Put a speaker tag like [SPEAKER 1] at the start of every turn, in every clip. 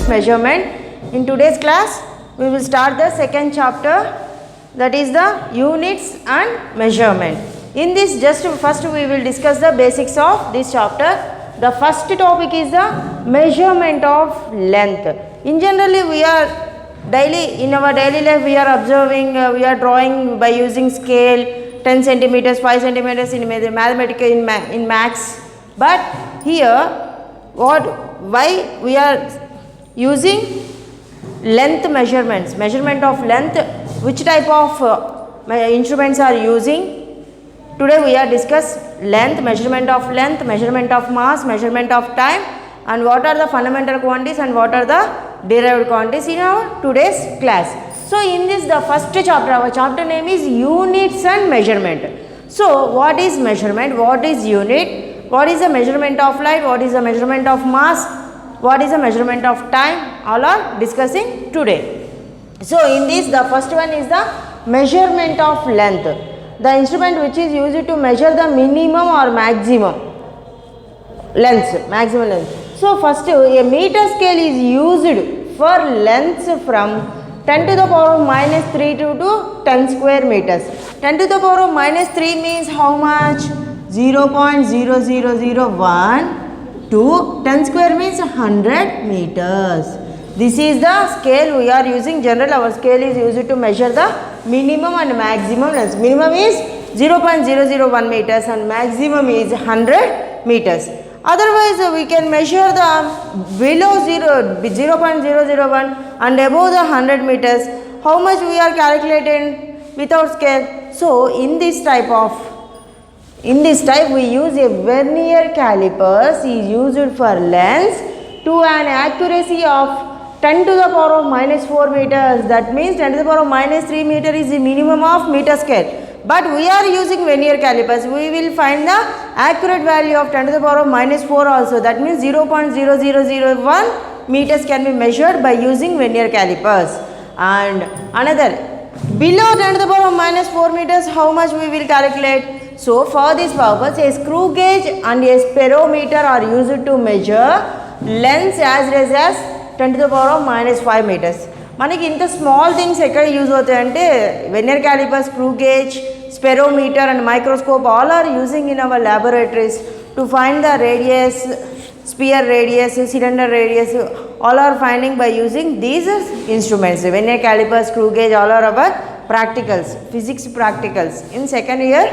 [SPEAKER 1] measurement. In today's class, we will start the second chapter, that is the units and measurement. In this, just first we will discuss the basics of this chapter. The first topic is the measurement of length. In generally, we are in our daily life, we are observing, we are drawing by using scale, 10 centimeters, 5 centimeters in mathematical, in maths. But here, why we are using length measurements, measurement of length, which type of instruments are using. Today we are discuss length, measurement of mass, measurement of time, and what are the fundamental quantities and what are the derived quantities in our today's class. So in this, the first chapter, our chapter name is units and measurement. So what is measurement, what is unit, what is the measurement of light, what is the measurement of mass, what is the measurement of time, all are discussing today. So in this, the first one is the measurement of length, the instrument which is used to measure the minimum or maximum length. So first, a meter scale is used for lengths from 10 to the power of minus 3 to 10 square meters. 10 to the power of minus 3 means how much? 0.0001 to 10 square means 100 meters. This is the scale we are using. General, our scale is used to measure the minimum and maximum lengths. Minimum is 0.001 meters and maximum is 100 meters. Otherwise, we can measure the below 0.001 and above the 100 meters. How much we are calculating without scale? So, in this type we use a vernier calipers is used for lengths to an accuracy of 10 to the power of minus 4 meters. That means 10 to the power of minus 3 meter is the minimum of meter scale. But we are using vernier calipers. We will find the accurate value of 10 to the power of minus 4 also. That means 0.0001 meters can be measured by using vernier calipers. And another, below 10 to the power of minus 4 meters, how much we will calculate? So for this purpose, a screw gauge and a sperometer are used to measure lengths as less as 10 to the power of minus 5 meters. మనకి ఇంత small things ఎక్కడ use అవుతాయి అంటే vernier caliper, screw gauge, spherometer and microscope all are using in our laboratories to find the radius, sphere radius, cylinder radius, all are finding by using these instruments. Vernier caliper, screw gauge, all are our practicals, physics practicals. In second year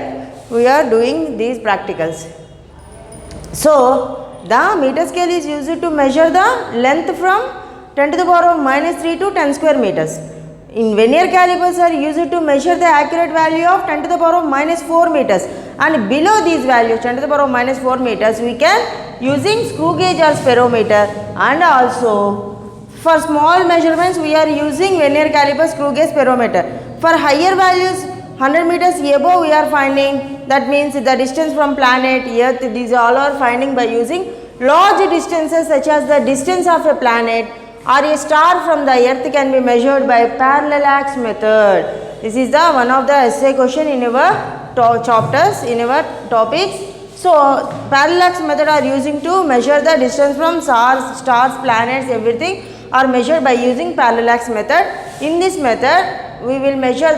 [SPEAKER 1] we are doing these practicals. So the meter scale is used to measure the length from 10 to the power of minus 3 to 10 square meters. In vernier calipers are used to measure the accurate value of 10 to the power of minus 4 meters, and below these values 10 to the power of minus 4 meters we can using screw gauge or sperometer, and also for small measurements we are using vernier caliper, screw gauge, sperometer. For higher values 100 meters above we are finding, that means the distance from planet earth, these all are finding by using large distances such as the distance of a planet or a star from the earth can be measured by parallax method. This is the one of the essay question in our chapters, in our topics. So parallax method are using to measure the distance from stars, planets, everything are measured by using parallax method. In this method we will measure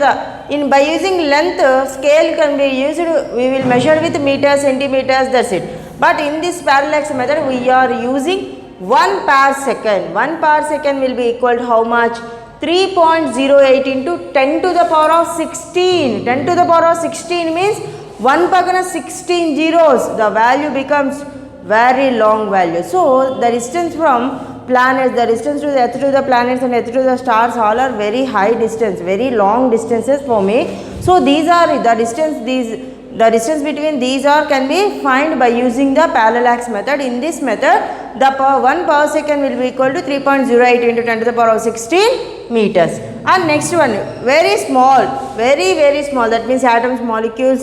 [SPEAKER 1] by using length, scale can be used, we will measure with meters, centimeters, that's it. But in this parallax method we are using 1 parsecond. 1 parsecond will be equal to how much? 3.08 into 10 to the power of 16. 10 to the power of 16 means 1 pakana 16 zeros. The value becomes very long value. So the distance from planets, the distance to the earth to the planets and earth to the stars, all are very high distance, very long distances for me. So these are the distance, the distance between these are can be find by using the parallax method. In this method the 1 parsecond will be equal to 3.08 into 10 to the power of 16 meters. And next one, very small, very small, that means atoms, molecules,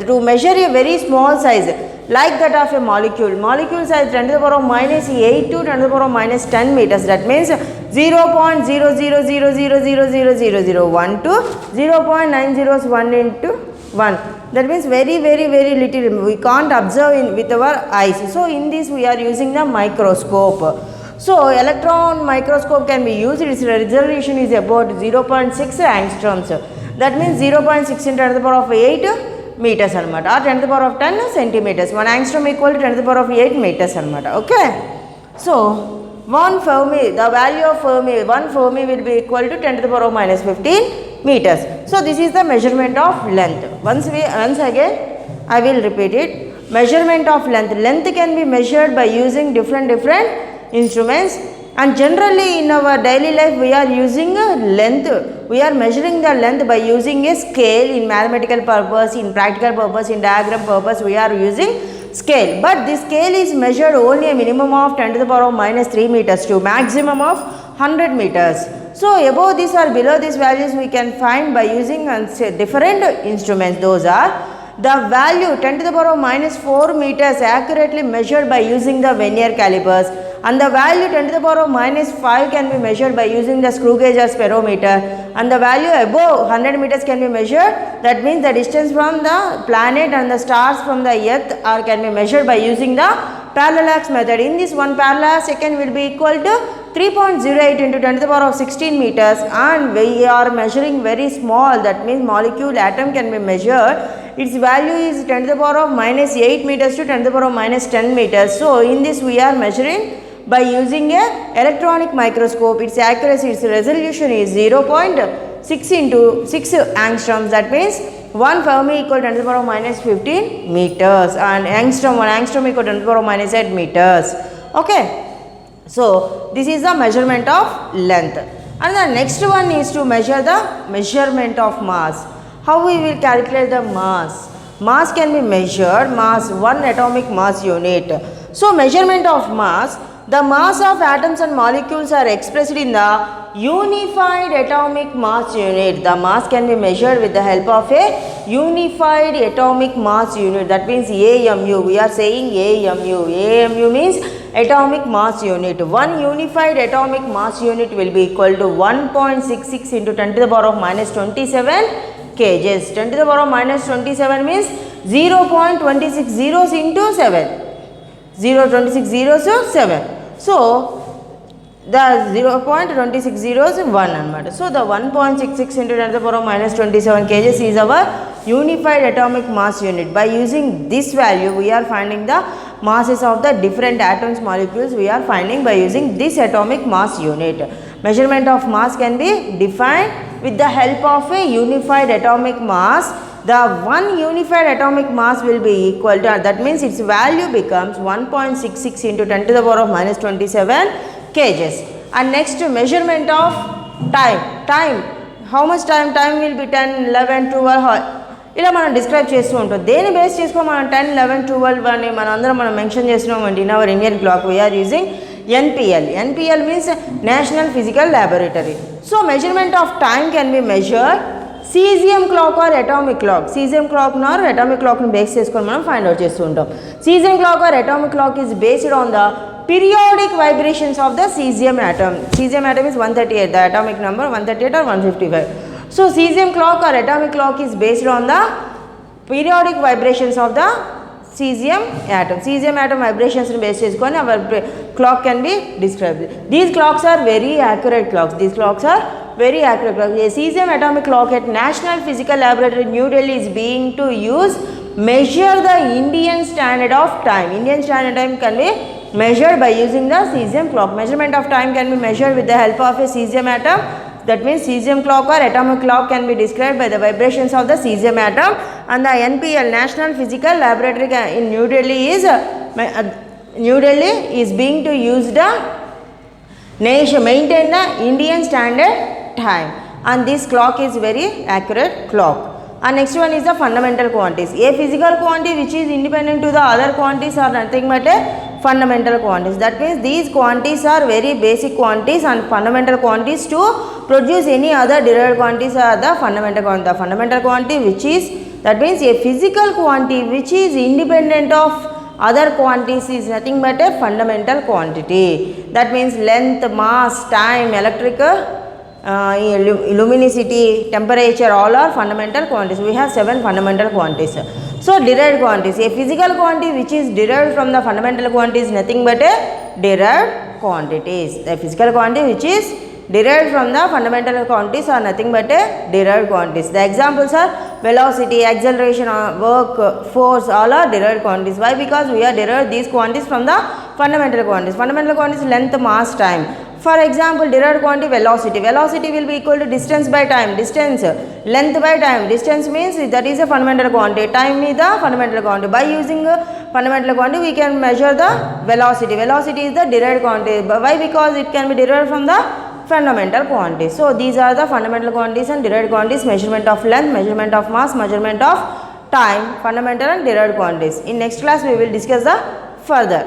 [SPEAKER 1] to measure a very small size like that of a molecule size 10 to the power of minus 8 to 10 to the power of minus 10 meters. That means 0.000000001 to 0.901 into 1. That means very little, we can't observe with our eyes. So in this we are using the microscope. So electron microscope can be used. Its resolution is about 0.6 angstroms. That means 0.6 into 10 to the power of 8 meters anamata, or 10 to the power of 10 centimeters. 1 angstrom equal to 10 to the power of 8 meters anamata. Okay. So 1 Fermi, the value of Fermi, 1 Fermi will be equal to 10 to the power of minus 15 meters. So this is the measurement of length. Once again I will repeat it. Measurement of length. Length can be measured by using different instruments, and generally in our daily life we are using a length. We are measuring the length by using a scale. In mathematical purpose, in practical purpose, in diagram purpose, we are using scale. But this scale is measured only a minimum of 10 to the power of minus 3 meters to maximum of 100 meters. So above this or below these values we can find by using different instruments. Those are the value 10 to the power of minus 4 meters accurately measured by using the vernier calipers, and the value 10 to the power of minus 5 can be measured by using the screw gauge or speedometer, and the value above 100 meters can be measured. That means the distance from the planet and the stars from the earth can be measured by using the parallax method. In this, 1 parallax second will be equal to 3.08 into 10 to the power of 16 meters, and we are measuring very small, that means molecule atom can be measured. Its value is 10 to the power of minus 8 meters to 10 to the power of minus 10 meters. So in this we are measuring by using a electronic microscope. Its accuracy, its resolution is 0.6 into 6 angstroms. That means 1 Fermi equal to 10 to the power of minus 15 meters, and angstrom, 1 angstrom equal to 10 to the power of minus 8 meters. Okay. So this is the measurement of length. And the next one is to measure the measurement of mass. How we will calculate the mass? Mass can be measured, mass 1 atomic mass unit. So measurement of mass, the mass of atoms and molecules are expressed in the unified atomic mass unit. The mass can be measured with the help of a unified atomic mass unit. That means AMU. We are saying AMU. AMU means atomic mass unit. 1 unified atomic mass unit will be equal to 1.66 into 10 to the power of minus 27 kgs. 10 to the power of minus 27 means 0.26 zeros into 7. 0.26 zeros to 7. So the 0.26 zeros is 1 anamata. So the 1.66 into 10 to the power of minus 27 kgs is our unified atomic mass unit. By using this value we are finding the masses of the different atoms, molecules we are finding by using this atomic mass unit. Measurement of mass can be defined with the help of a unified atomic mass. The 1 unified atomic mass will be equal to, that means its value becomes 1.66 into 10 to the power of minus 27 kgs. And next, measurement of time. How much time? Time will be 10, 11, 12. ఇలా మనం describe చేస్తూ ఉంటాం. దేని base చేసుకొని మనం 10, 11, 12 అని మన అందరం మనం మెన్షన్ చేస్తున్నామండి. In our Indian clock we are using NPL. NPL means National Physical Laboratory. So measurement of time can be measured cesium clock or atomic clock. Cesium clock or atomic clock ని base చేసుకొని మనం find out చేస్తూ ఉంటాం. Cesium clock or atomic clock is based on the periodic vibrations of the cesium atom. Cesium atom is 138, the atomic number 138 or 155. So cesium clock or atomic clock is based on the periodic vibrations of the cesium atom. Cesium atom vibrations ni base cheskoni our clock can be described. These clocks are very accurate clocks. These clocks are very accurate clocks. A cesium atomic clock at National Physical Laboratory, New Delhi is being to use measure the Indian standard of time. Indian standard time can be measured by using the cesium clock. Measurement of time can be measured with the help of a cesium atom. That means cesium clock or atomic clock can be described by the vibrations of the cesium atom, and the NPL, National Physical Laboratory in New Delhi is being to use the maintain the Indian standard time, and this clock is very accurate clock. And next one is the fundamental quantities. A physical quantity which is independent to the other quantities are nothing but a fundamental quantities. That means these quantities are very basic quantities, and fundamental quantities to produce any other derived quantities are the fundamental quantity. The fundamental quantity which is, that means a physical quantity which is independent of other quantities is nothing but a fundamental quantity. That means length, mass, time, electrical, luminosity, temperature, all are fundamental quantities. We have 7 fundamental quantities. So derived quantities, a physical quantity which is derived from the fundamental quantity is nothing but a derived quantities. The physical quantity which is derived from the fundamental quantities are nothing but a derived quantities. The examples are velocity, acceleration, work, force, all are derived quantities. Why? Because we are derived these quantities from the fundamental quantities. Fundamental quantities length, mass, time. For example, derived quantity velocity. Velocity will be equal to distance by time. Distance, length by time. Distance means that is a fundamental quantity. Time is the fundamental quantity. By using fundamental quantity, we can measure the velocity. Velocity is the derived quantity. Why? Because it can be derived from the fundamental quantities. So these are the fundamental quantities and derived quantities: measurement of length, measurement of mass, measurement of time, fundamental and derived quantities. In next class we will discuss the further.